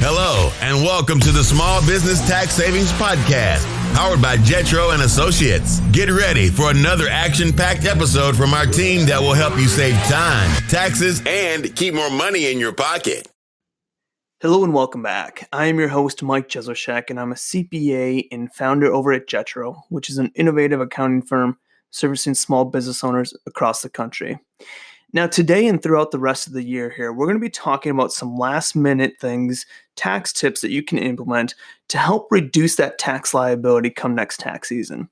Hello, and welcome to the Small Business Tax Savings Podcast, powered by Jetro and Associates. Get ready for another action-packed episode from our team that will help you save time, taxes, and keep more money in your pocket. Hello and welcome back. I am your host, Mike Jesowshek, and I'm a CPA and founder over at Jetro, which is an innovative accounting firm servicing small business owners across the country. Now, today and throughout the rest of the year here, we're going to be talking about some last-minute things, tax tips that you can implement to help reduce that tax liability come next tax season.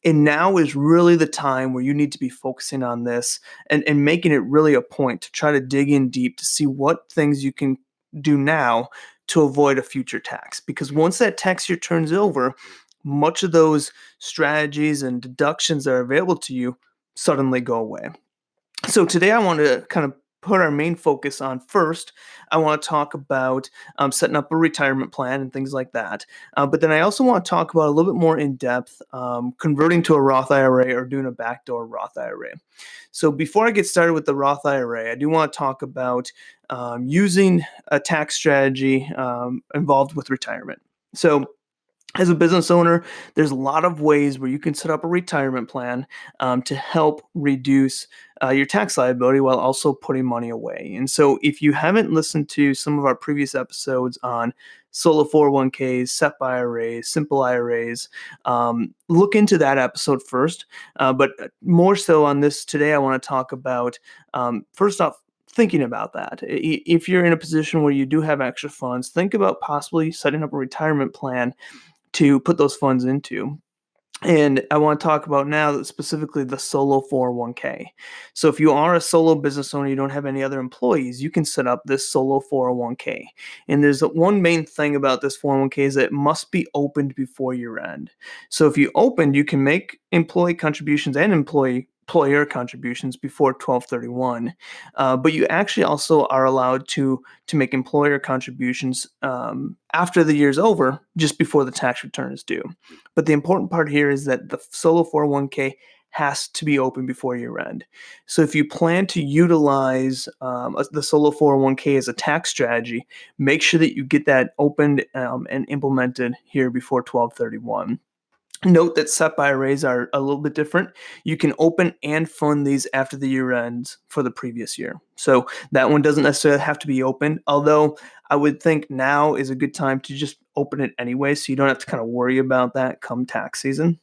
And now is really the time where you need to be focusing on this and making it really a point to try to dig in deep to see what things you can do now to avoid a future tax. Because once that tax year turns over, much of those strategies and deductions that are available to you suddenly go away. So today I want to kind of put our main focus on first, I want to talk about setting up a retirement plan and things like that. But then I also want to talk about a little bit more in depth converting to a Roth IRA or doing a backdoor Roth IRA. So before I get started with the Roth IRA, I do want to talk about using a tax strategy involved with retirement. So as a business owner, there's a lot of ways where you can set up a retirement plan to help reduce your tax liability while also putting money away. And so if you haven't listened to some of our previous episodes on solo 401ks, SEP IRAs, simple IRAs, look into that episode first. But more so on this today, I want to talk about, first off, thinking about that. If you're in a position where you do have extra funds, think about possibly setting up a retirement plan to put those funds into. And I want to talk about now specifically the solo 401k. So if you are a solo business owner, you don't have any other employees, you can set up this solo 401k. And there's one main thing about this 401k is that it must be opened before year end. So if you open, you can make employee contributions and employer contributions before 12/31, but you actually also are allowed to make employer contributions after the year's over, just before the tax return is due. But the important part here is that the solo 401k has to be open before year end. So if you plan to utilize the solo 401k as a tax strategy, make sure that you get that opened and implemented here before 12/31. Note that SEP IRAs are a little bit different. You can open and fund these after the year ends for the previous year. So that one doesn't necessarily have to be open, although I would think now is a good time to just open it anyway, so you don't have to kind of worry about that come tax season.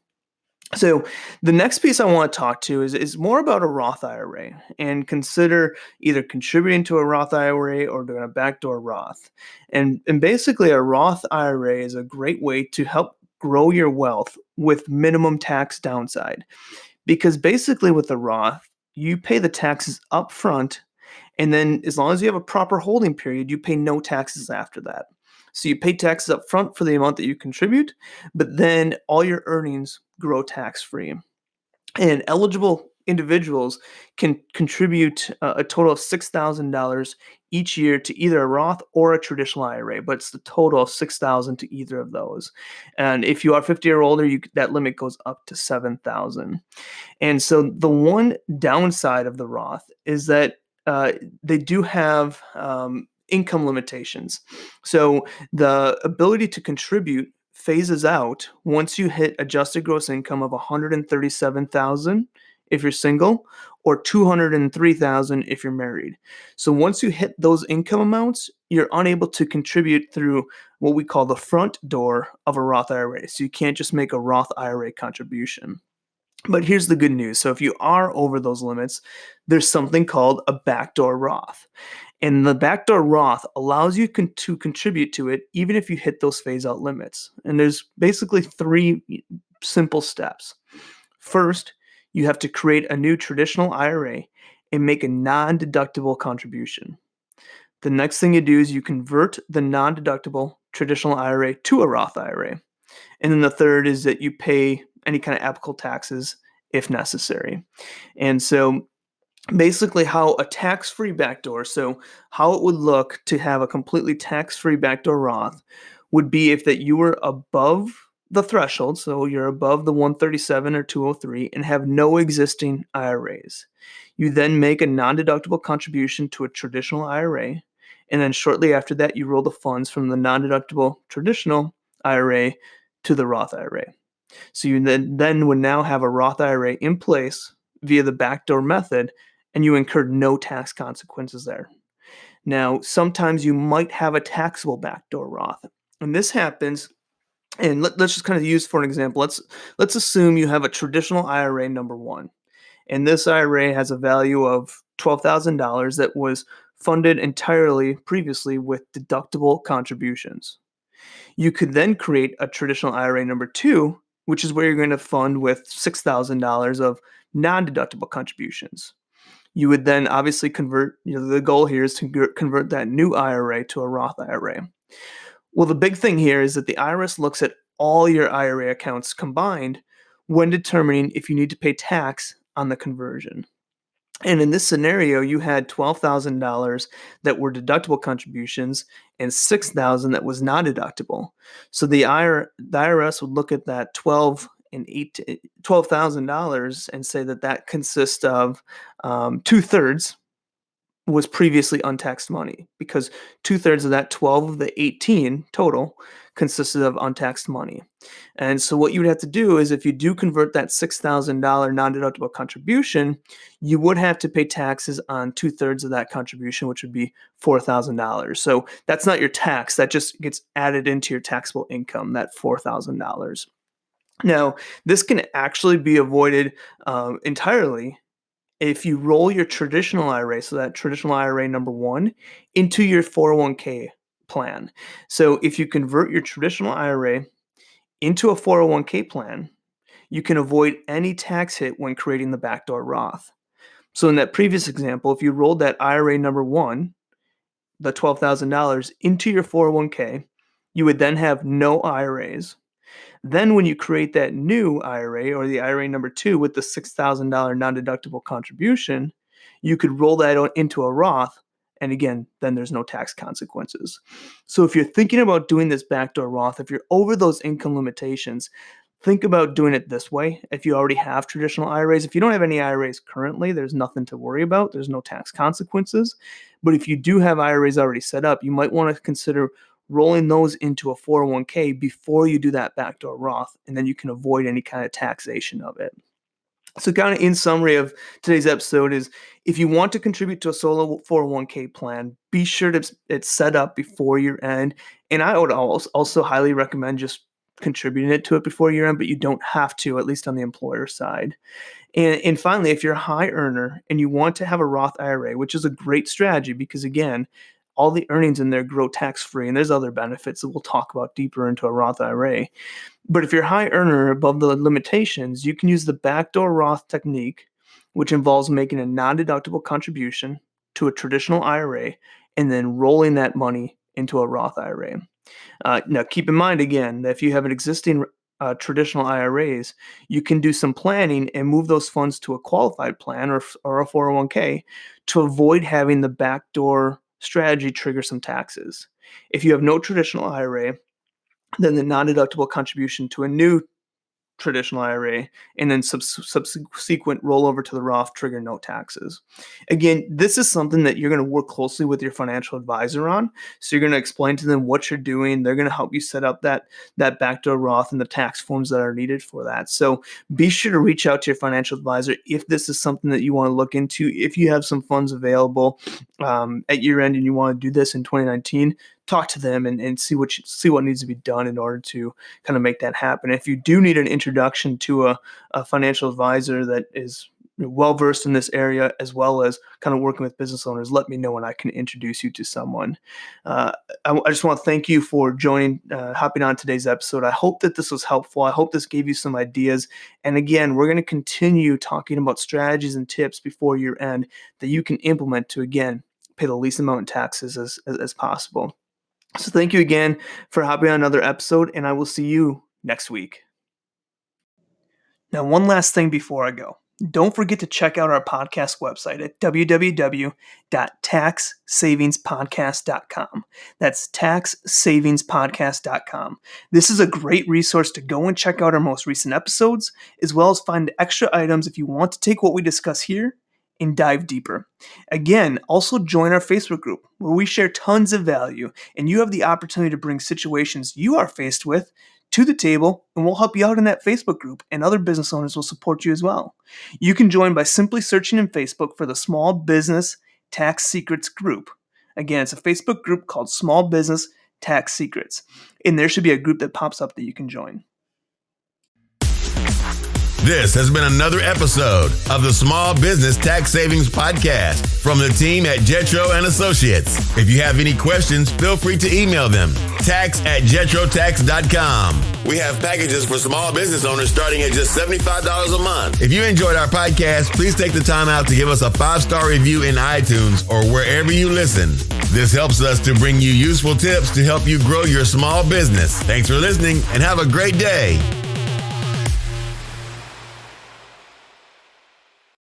So the next piece I want to talk to is more about a Roth IRA, and consider either contributing to a Roth IRA or doing a backdoor Roth. And basically a Roth IRA is a great way to help grow your wealth with minimum tax downside. Because basically with the Roth, you pay the taxes up front, and then as long as you have a proper holding period, you pay no taxes after that. So you pay taxes up front for the amount that you contribute, but then all your earnings grow tax-free. And eligible individuals can contribute a total of $6,000 each year to either a Roth or a traditional IRA, but it's the total of $6,000 to either of those. And if you are 50 or older, that limit goes up to $7,000. And so the one downside of the Roth is that they do have income limitations. So the ability to contribute phases out once you hit adjusted gross income of $137,000 if you're single, or $203,000 if you're married. So once you hit those income amounts, you're unable to contribute through what we call the front door of a Roth IRA. So you can't just make a Roth IRA contribution. But here's the good news. So if you are over those limits, there's something called a backdoor Roth. And the backdoor Roth allows you to contribute to it even if you hit those phase-out limits. And there's basically three simple steps. First, you have to create a new traditional IRA and make a non-deductible contribution. The next thing you do is you convert the non-deductible traditional IRA to a Roth IRA. And then the third is that you pay any kind of applicable taxes if necessary. And so basically how a tax-free backdoor, so how it would look to have a completely tax-free backdoor Roth would be if that you were above the threshold, so you're above the 137 or 203 and have no existing IRAs. You then make a non-deductible contribution to a traditional IRA, And then shortly after that, you roll the funds from the non-deductible traditional IRA to the Roth IRA. So you then would now have a Roth IRA in place via the backdoor method, and you incurred no tax consequences there. Now, sometimes you might have a taxable backdoor Roth, and this happens. And let's just kind of use for an example. Let's assume you have a traditional IRA number one, and this IRA has a value of $12,000 that was funded entirely previously with deductible contributions. You could then create a traditional IRA number two, which is where you're going to fund with $6,000 of non-deductible contributions. You would then obviously convert, the goal here is to convert that new IRA to a Roth IRA. Well, the big thing here is that the IRS looks at all your IRA accounts combined when determining if you need to pay tax on the conversion. And in this scenario, you had $12,000 that were deductible contributions and $6,000 that was not deductible. So the IRS would look at that $12,000 and say that consists of 2/3 was previously untaxed money, because 2/3 of that 12 of the 18 total consisted of untaxed money. And so what you would have to do is, if you do convert that $6,000 non-deductible contribution, you would have to pay taxes on 2/3 of that contribution, which would be $4,000. So that's not your tax. That just gets added into your taxable income, that $4,000. Now, this can actually be avoided entirely if you roll your traditional IRA, so that traditional IRA number one, into your 401k plan. So if you convert your traditional IRA into a 401k plan, you can avoid any tax hit when creating the backdoor Roth. So in that previous example, if you rolled that IRA number one, the $12,000, into your 401k, you would then have no IRAs. Then when you create that new IRA, or the IRA number two with the $6,000 non-deductible contribution, you could roll that into a Roth, and again, then there's no tax consequences. So if you're thinking about doing this backdoor Roth, if you're over those income limitations, think about doing it this way. If you already have traditional IRAs, if you don't have any IRAs currently, there's nothing to worry about. There's no tax consequences. But if you do have IRAs already set up, you might want to consider rolling those into a 401k before you do that backdoor Roth, and then you can avoid any kind of taxation of it. So kind of in summary of today's episode is, if you want to contribute to a solo 401k plan, be sure it's set up before year end. And I would also highly recommend just contributing it to it before year end, but you don't have to, at least on the employer side. And finally, if you're a high earner and you want to have a Roth IRA, which is a great strategy because, again, all the earnings in there grow tax-free, and there's other benefits that we'll talk about deeper into a Roth IRA. But if you're a high earner above the limitations, you can use the backdoor Roth technique, which involves making a non-deductible contribution to a traditional IRA and then rolling that money into a Roth IRA. Now, keep in mind, again, that if you have an existing traditional IRAs, you can do some planning and move those funds to a qualified plan or a 401k to avoid having the backdoor strategy trigger some taxes. If you have no traditional IRA, then the non-deductible contribution to a new traditional IRA and then subsequent rollover to the Roth trigger no taxes. Again, this is something that you're going to work closely with your financial advisor on. So you're going to explain to them what you're doing. They're going to help you set up that backdoor Roth and the tax forms that are needed for that. So be sure to reach out to your financial advisor if this is something that you want to look into. If you have some funds available at year end and you want to do this in 2019, talk to them and see what needs to be done in order to kind of make that happen. If you do need an introduction to a financial advisor that is well-versed in this area, as well as kind of working with business owners, let me know and I can introduce you to someone. I just want to thank you for hopping on today's episode. I hope that this was helpful. I hope this gave you some ideas. And again, we're going to continue talking about strategies and tips before year end that you can implement to, again, pay the least amount in taxes as possible. So thank you again for hopping on another episode, and I will see you next week. Now, one last thing before I go. Don't forget to check out our podcast website at www.taxsavingspodcast.com. That's taxsavingspodcast.com. This is a great resource to go and check out our most recent episodes, as well as find extra items if you want to take what we discuss here and dive deeper. Again, also join our Facebook group where we share tons of value and you have the opportunity to bring situations you are faced with to the table, and we'll help you out in that Facebook group, and other business owners will support you as well. You can join by simply searching in Facebook for the Small Business Tax Secrets group. Again, it's a Facebook group called Small Business Tax Secrets, and there should be a group that pops up that you can join. This has been another episode of the Small Business Tax Savings Podcast from the team at Jetro & Associates. If you have any questions, feel free to email them, tax@jetrotax.com. We have packages for small business owners starting at just $75 a month. If you enjoyed our podcast, please take the time out to give us a 5-star review in iTunes or wherever you listen. This helps us to bring you useful tips to help you grow your small business. Thanks for listening and have a great day.